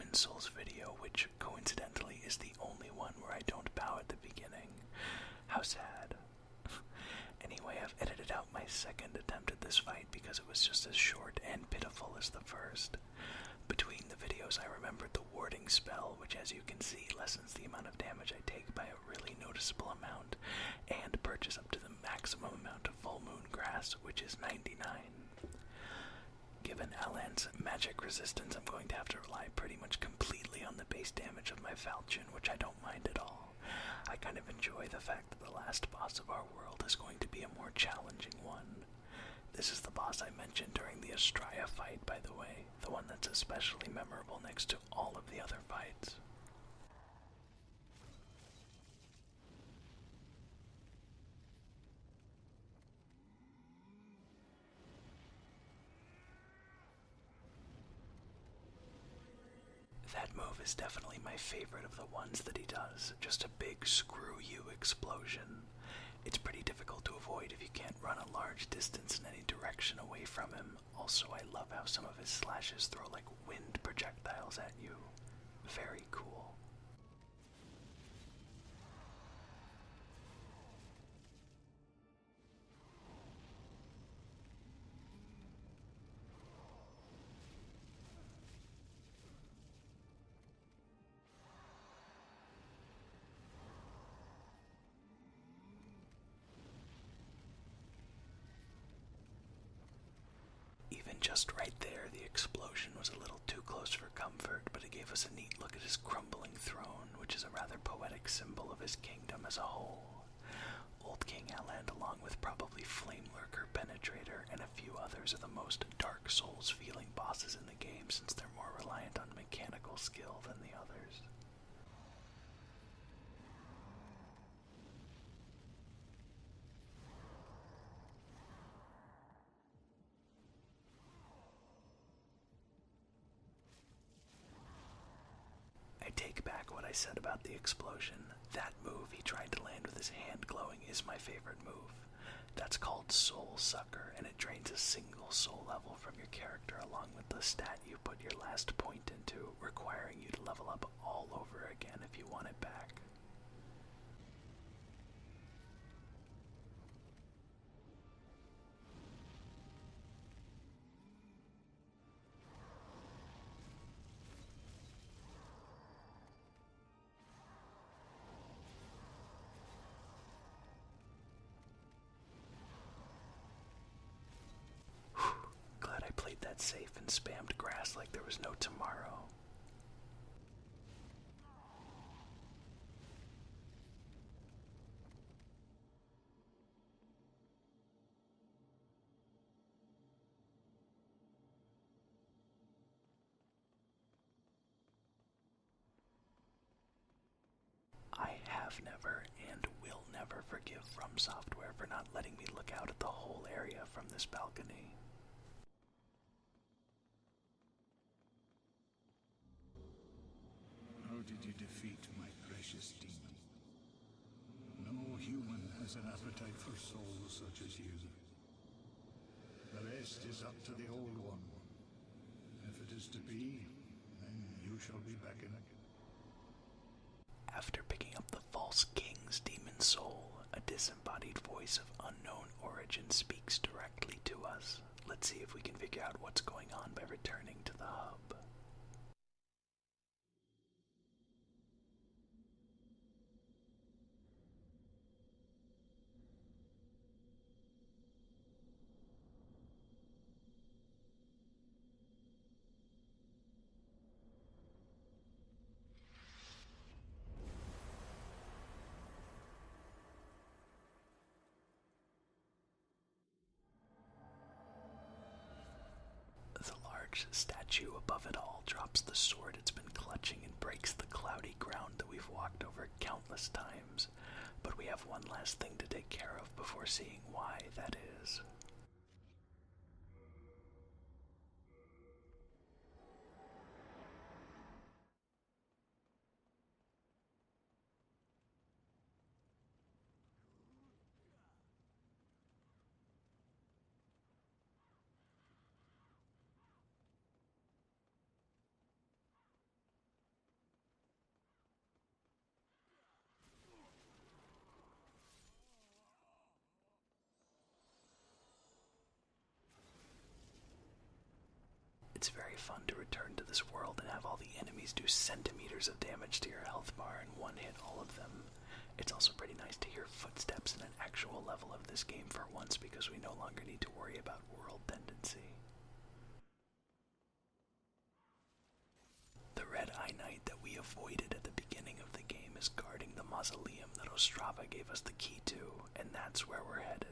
Demon Souls video, which coincidentally is the only one where I don't bow at the beginning. How sad. Anyway, I've edited out my second attempt at this fight because it was just as short and pitiful as the first. Between the videos, I remembered the warding spell, which as you can see lessens the amount of damage I take by a really noticeable amount, and purchase up to the maximum amount of full moon grass, which is 99. Given Allant's magic resistance, I'm going to have to rely pretty much completely on the base damage of my falchion, which I don't mind at all. I kind of enjoy the fact that the last boss of our world is going to be a more challenging one. This is the boss I mentioned during the Astraea fight, by the way, the one that's especially memorable next to all of the other fights. That move is definitely my favorite of the ones that he does, just a big screw you explosion. It's pretty difficult to avoid if you can't run a large distance in any direction away from him. Also, I love how some of his slashes throw like wind projectiles at you. Very cool. Just right there, the explosion was a little too close for comfort, but it gave us a neat look at his crumbling throne, which is a rather poetic symbol of his kingdom as a whole. Old King Allant, along with probably Flamelurker, Penetrator, and a few others, are the most Dark Souls-feeling bosses in the game, since they're more reliant on mechanical skill than the others. I take back what I said about the explosion. That move he tried to land with his hand glowing is my favorite move. That's called Soul Sucker, and it drains a single soul level from your character along with the stat you put your last point into, requiring you to level up all over again if you want it back. Glad I played that safe and spammed grass like there was no tomorrow. I have never and will never forgive From Software for not letting me look out at the whole area from this balcony. How did you defeat my precious demon? No human has an appetite for souls such as you. The rest is up to the Old One. If it is to be, then you shall be beckoned. After picking up the False King's demon soul, a disembodied voice of unknown origin speaks directly to us. Let's see if we can figure out what's going on by returning to the hub. The large statue above it all drops the sword it's been clutching and breaks the cloudy ground that we've walked over countless times. But we have one last thing to take care of before seeing why that is. It's very fun to return to this world and have all the enemies do centimeters of damage to your health bar and one-hit all of them. It's also pretty nice to hear footsteps in an actual level of this game for once, because we no longer need to worry about world tendency. The Red Eye Knight that we avoided at the beginning of the game is guarding the mausoleum that Ostrava gave us the key to, and that's where we're headed.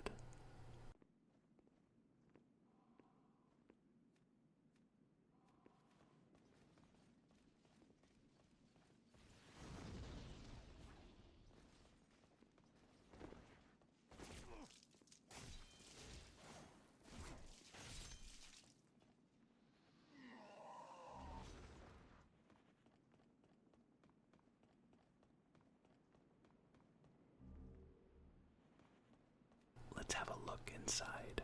Let's have a look inside.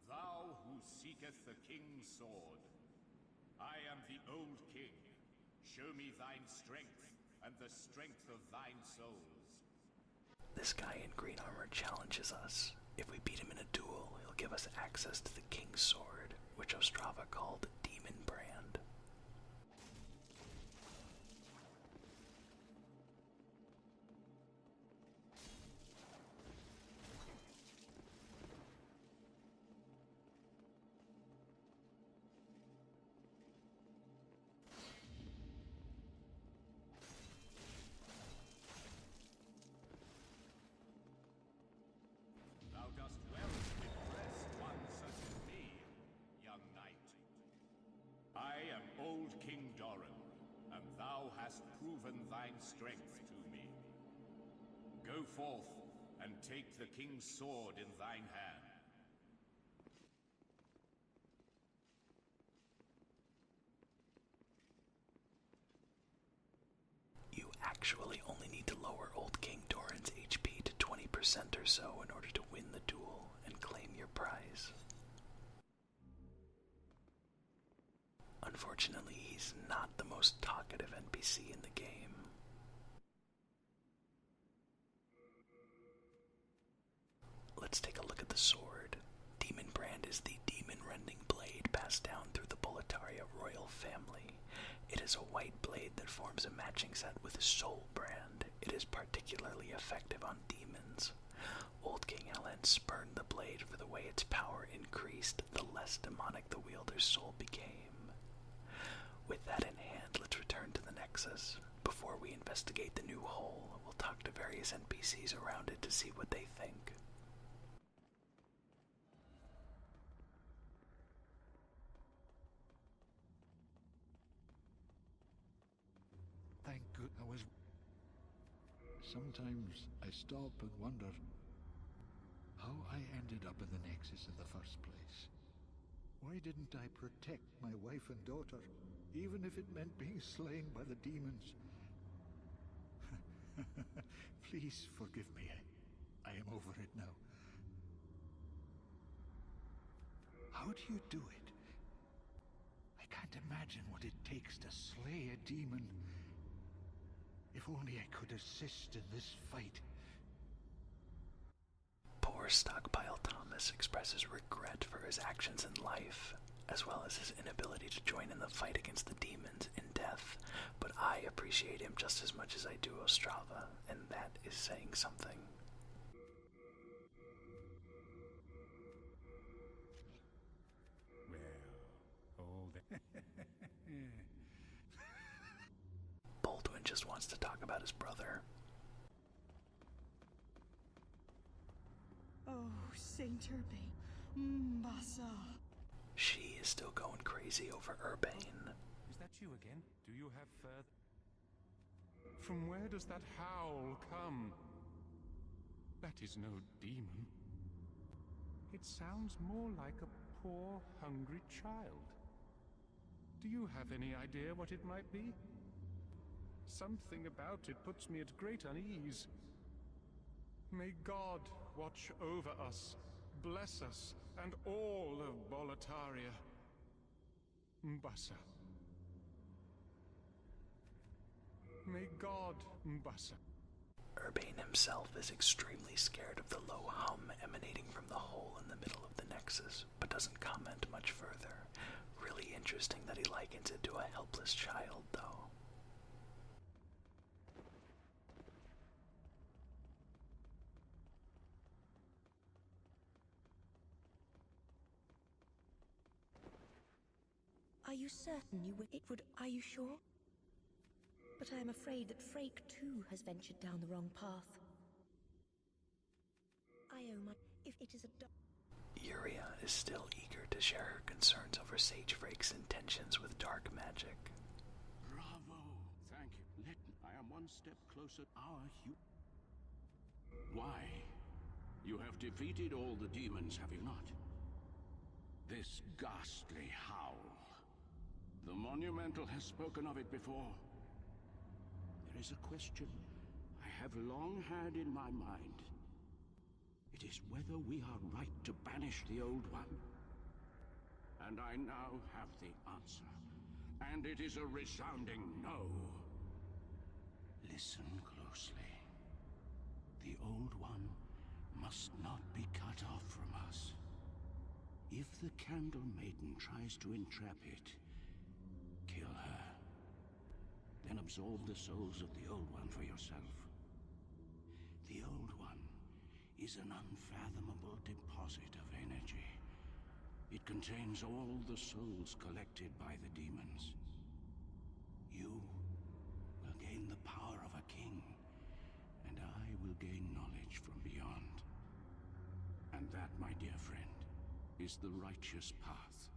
Thou who seeketh the king's sword, I am the Old King. Show me thine strength, and the strength of thine souls. This guy in green armor challenges us. If we beat him in a duel, he'll give us access to the king's sword, which Ostrava called Demon Brand. Thou dost well to impress one such as me, young knight. I am Old King Doran, and thou hast proven thine strength to me. Go forth and take the king's sword in thine hand. You actually only need to lower Old King Doran's HP to 20% or so in order to win the duel and claim your prize. Unfortunately, he's not the most talkative NPC in the game. Let's take a look at the sword. Demon Brand is the demon-rending blade passed down through the Boletaria royal family. It is a white blade that forms a matching set with Soul Brand. It is particularly effective on demons. Old King Allant spurned the blade for the way its power increased, the less demonic the wielder's soul became. With that in hand, let's return to the Nexus. Before we investigate the new hole, we'll talk to various NPCs around it to see what they think. Thank good I was... Sometimes I stop and wonder how I ended up in the Nexus in the first place. Why didn't I protect my wife and daughter, even if it meant being slain by the demons? Please forgive me. I am over it now. How do you do it? I can't imagine what it takes to slay a demon. If only I could assist in this fight. Poor Stockpile Thomas expresses regret for his actions in life, as well as his inability to join in the fight against the demons in death, but I appreciate him just as much as I do Ostrava, and that is saying something. Baldwin just wants to talk about his brother. Oh, Saint Urbane. Mbasa. She is still going crazy over Urbane. Is that you again? Do you have From where does that howl come? That is no demon. It sounds more like a poor, hungry child. Do you have any idea what it might be? Something about it puts me at great unease. May God watch over us, bless us, and all of Boletaria. Mbasa. May God Mbassa. Urbane himself is extremely scared of the low hum emanating from the hole in the middle of the Nexus, but doesn't comment much further. Really interesting that he likens it to a helpless child, though. Are you certain are you sure? But I am afraid that Freke too has ventured down the wrong path. If it is a Yuria is still eager to share her concerns over Sage Frake's intentions with dark magic. Bravo! Thank you. I am one step closer. Why? You have defeated all the demons, have you not? This ghastly howl. The Monumental has spoken of it before. There is a question I have long had in my mind. It is whether we are right to banish the Old One. And I now have the answer. And it is a resounding no. Listen closely. The Old One must not be cut off from us. If the Candle Maiden tries to entrap it, kill her. Then absorb the souls of the Old One for yourself. The Old One is an unfathomable deposit of energy. It contains all the souls collected by the demons. You will gain the power of a king, and I will gain knowledge from beyond. And that, my dear friend, is the righteous path.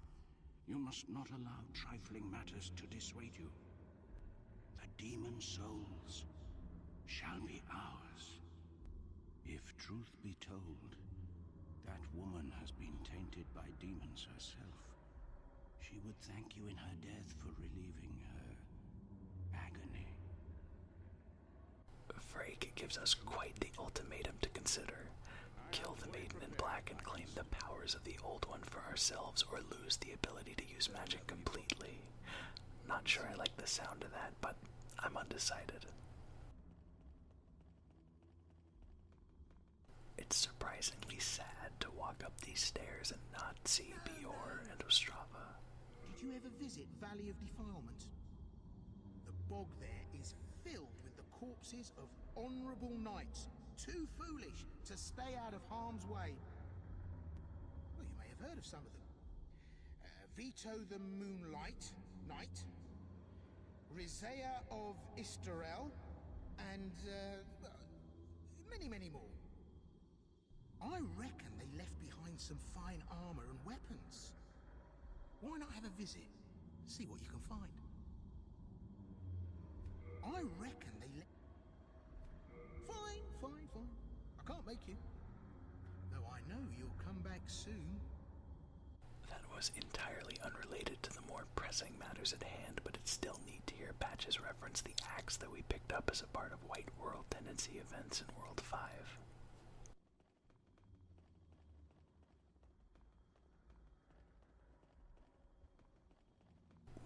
You must not allow trifling matters to dissuade you. The demon souls shall be ours. If truth be told, that woman has been tainted by demons herself. She would thank you in her death for relieving her agony. Freke gives us quite the ultimatum to consider. Kill the Maiden in Black and claim the powers of the Old One for ourselves, or lose the ability to use magic completely. Not sure I like the sound of that, but I'm undecided. It's surprisingly sad to walk up these stairs and not see Bior and Ostrava. Did you ever visit Valley of Defilement? The bog there is filled with the corpses of honourable knights, too foolish to stay out of harm's way. Well, you may have heard of some of them. Vito the Moonlight Knight, Rizea of Istarel, and many more. I reckon they left behind some fine armor and weapons. Why not have a visit? See what you can find. I reckon they Fine. I can't make you. Though I know you'll come back soon. That was entirely unrelated to the more pressing matters at hand, but it's still neat to hear Patches reference the axe that we picked up as a part of White World Tendency events in World 5.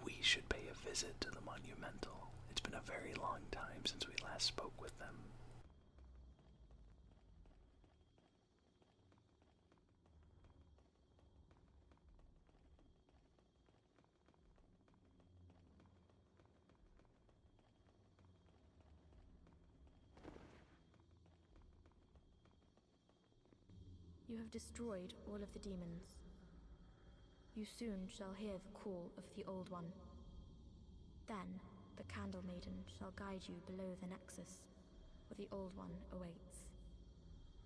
We should pay a visit to the Monumental. It's been a very long time since we last spoke with them. You have destroyed all of the demons. You soon shall hear the call of the Old One. Then, the Candle Maiden shall guide you below the Nexus, where the Old One awaits.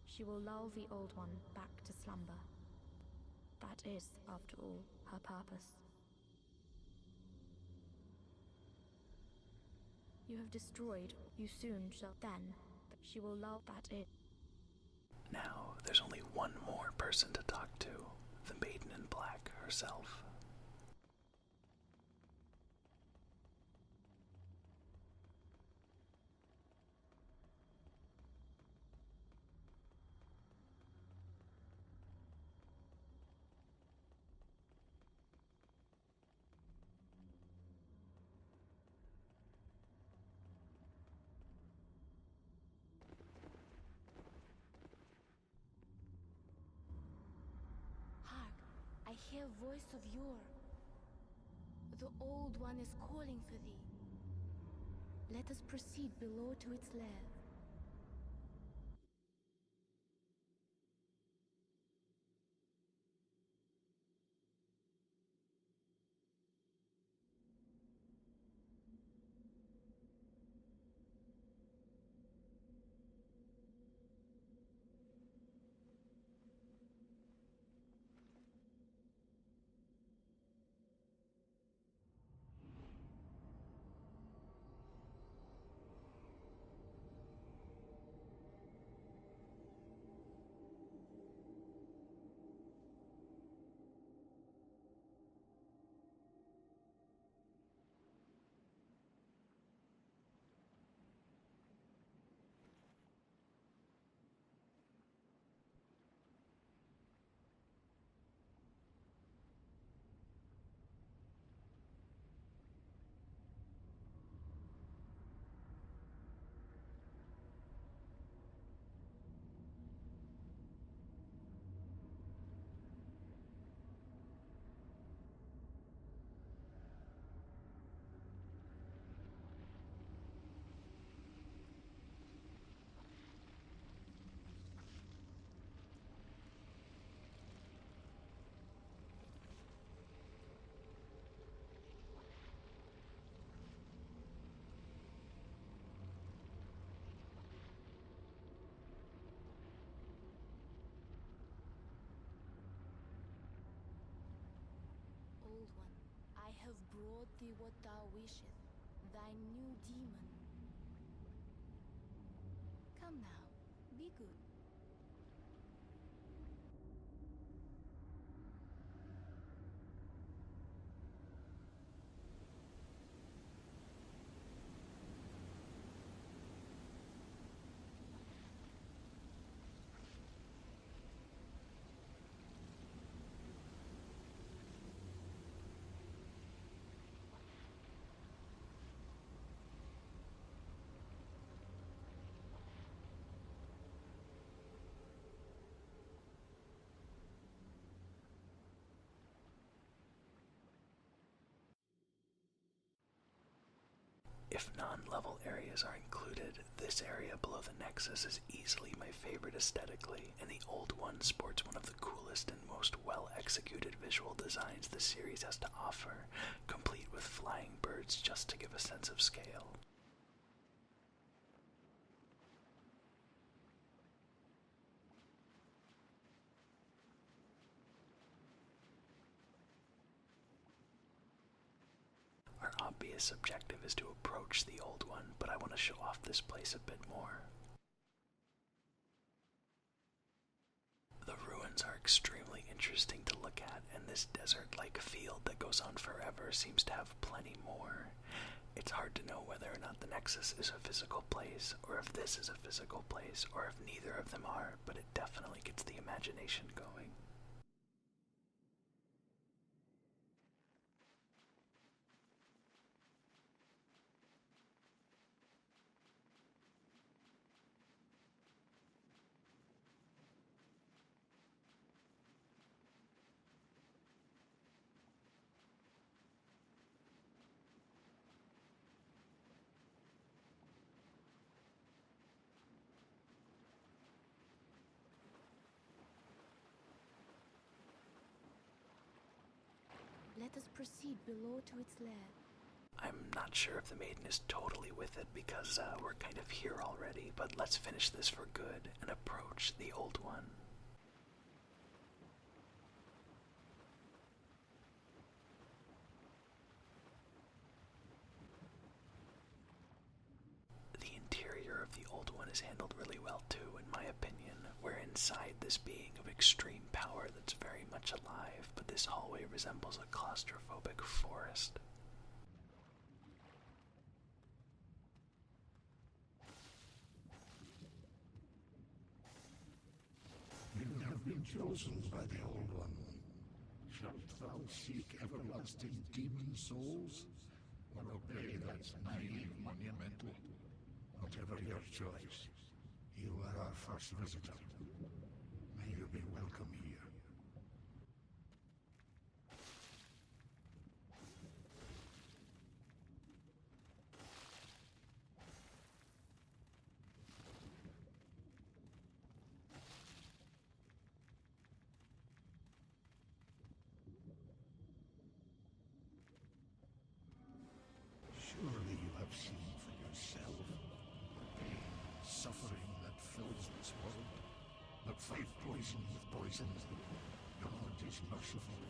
She will lull the Old One back to slumber. That is, after all, her purpose. You have destroyed, you soon shall then, she will lull that is. Now, there's only one more person to talk to, the Maiden in Black herself. hear voice of yore. The Old One is calling for thee. Let us proceed below to its lair. Old One, I have brought thee what thou wishest, thy new demon. Come now, be good. If non-level areas are included, this area below the Nexus is easily my favorite aesthetically, and the Old One sports one of the coolest and most well-executed visual designs the series has to offer, complete with flying birds just to give a sense of scale. Our obvious objective is to approach the Old One, but I want to show off this place a bit more. The ruins are extremely interesting to look at, and this desert-like field that goes on forever seems to have plenty more. It's hard to know whether or not the Nexus is a physical place, or if this is a physical place, or if neither of them are, but it definitely gets the imagination going. Let us proceed below to its lair. I'm not sure if the maiden is totally with it because we're kind of here already, but let's finish this for good and approach the Old One. The interior of the Old One is handled really well too, in my opinion. We're inside this being of extreme power that's very much alive, but this hallway resembles a claustrophobic forest. You have been chosen by the Old One. Shalt thou seek everlasting demon souls, or obey that naive Monumental? Whatever your choice, you are our first visitor. May you be welcome here. poison with poison. God is merciful,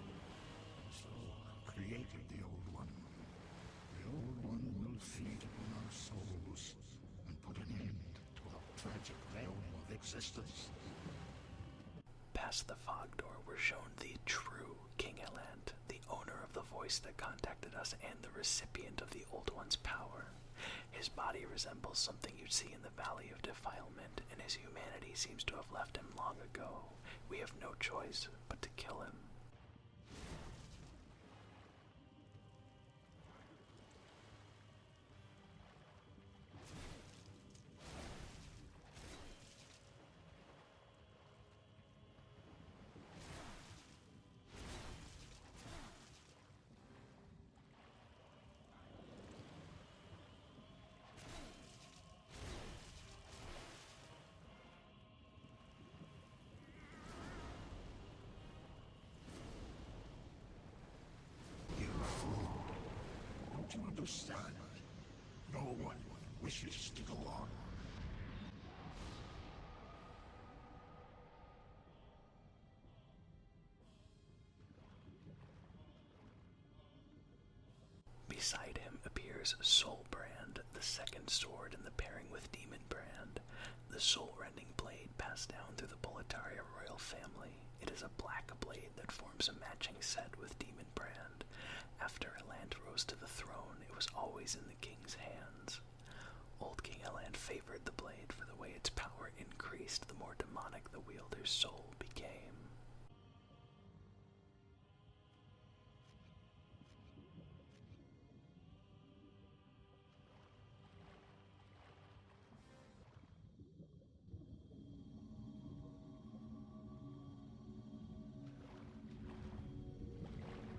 so created the Old One. The Old One will feed on our souls and put an end to our tragic realm of existence. Past the fog door, we're shown the true King Allant, the owner of the voice that contacted us and the recipient of the Old One's power. His body resembles something you'd see in the Valley of Defilement, and his humanity seems to have left him long ago. We have no choice but to kill him. To understand, no one wishes to go on. Beside him appears Soulbrand, the second sword in the pairing with Demon Brand. The soul-rending blade passed down through the Boletaria royal family. It is a black blade that forms a matching set with Demon Brand. After Allant rose to the throne, it was always in the king's hands. Old King Allant favored the blade for the way its power increased the more demonic the wielder's soul became.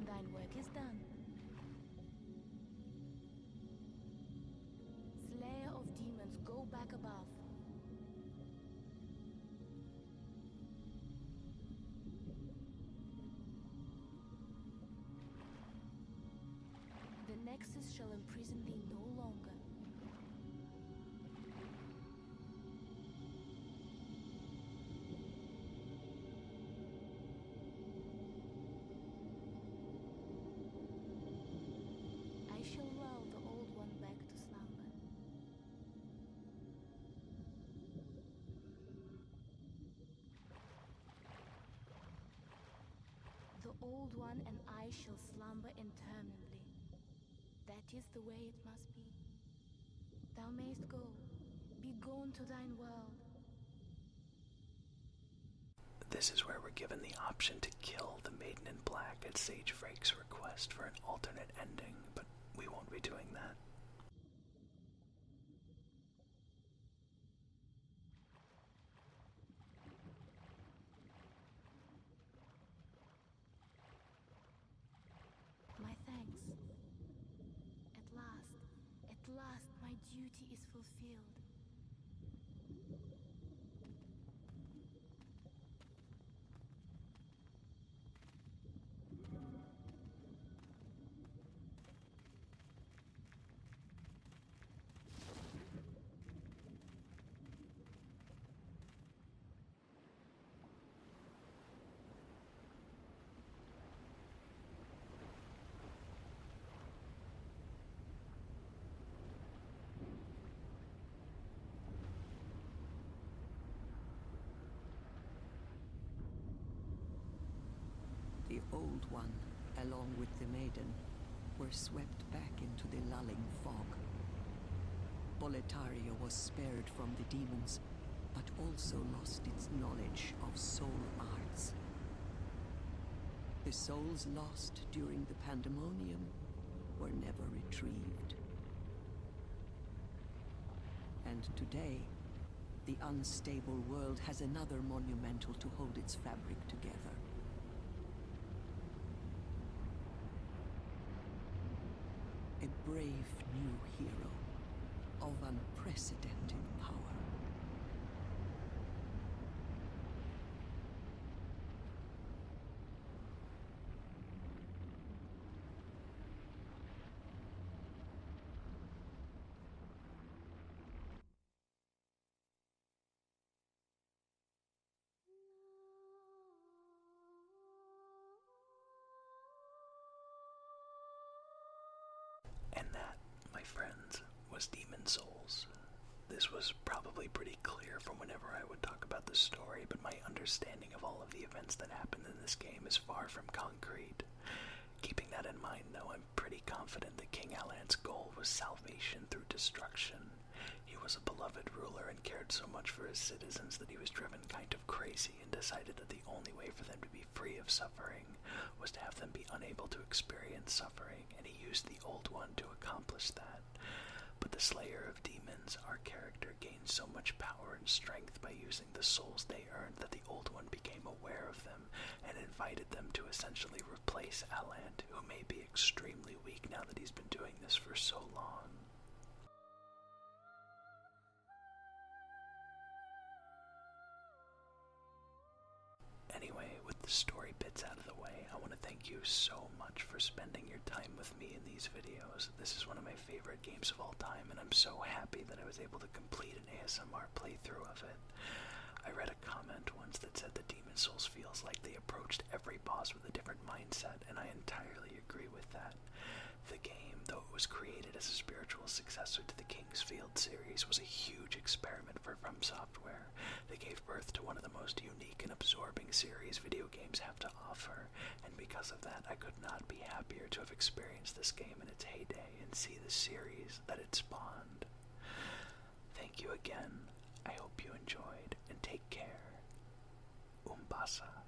Thine work is done. Slayer of demons, go back above. The Nexus shall imprison thee no longer. I shall lull the Old One back to slumber. The Old One and I shall slumber interminably. That is the way it must be. Thou mayst go. Be gone to thine world. This is where we're given the option to kill the Maiden in Black at Sage Freke's request for an alternate ending, but we won't be doing that. My thanks. At last, my duty is fulfilled. The Old One, along with the Maiden, were swept back into the lulling fog. Boletaria was spared from the demons, but also lost its knowledge of soul arts. The souls lost during the pandemonium were never retrieved. And today, the unstable world has another monumental to hold its fabric together. A brave new hero of unprecedented power. was Demon Souls. This was probably pretty clear from whenever I would talk about the story, but my understanding of all of the events that happened in this game is far from concrete. Keeping that in mind, though, I'm pretty confident that King Allant's goal was salvation through destruction. He was a beloved ruler and cared so much for his citizens that he was driven kind of crazy and decided that the only way for them to be free of suffering was to have them be unable to experience suffering, and he used the Old One to accomplish that. But the Slayer of Demons, our character, gained so much power and strength by using the souls they earned that the Old One became aware of them and invited them to essentially replace Allant, who may be extremely weak now that he's been doing this for so long. Anyway, with the story bits out of the way, I want to thank you so much for spending your time with me in these videos. This is one of my favorite games of all time, and I'm so happy that I was able to complete an ASMR playthrough of it. I read a comment once that said that Demon Souls feels like they approached every boss with a different mindset, and I entirely agree with that. The game, though it was created as a spiritual successor to the King's Field series, was a huge experiment for From Software. They gave birth to one of the most unique and absorbing series video games have to offer, and because of that, I could not be happier to have experienced this game in its heyday and see the series that it spawned. Thank you again. I hope you enjoyed, and take care. Umbasa.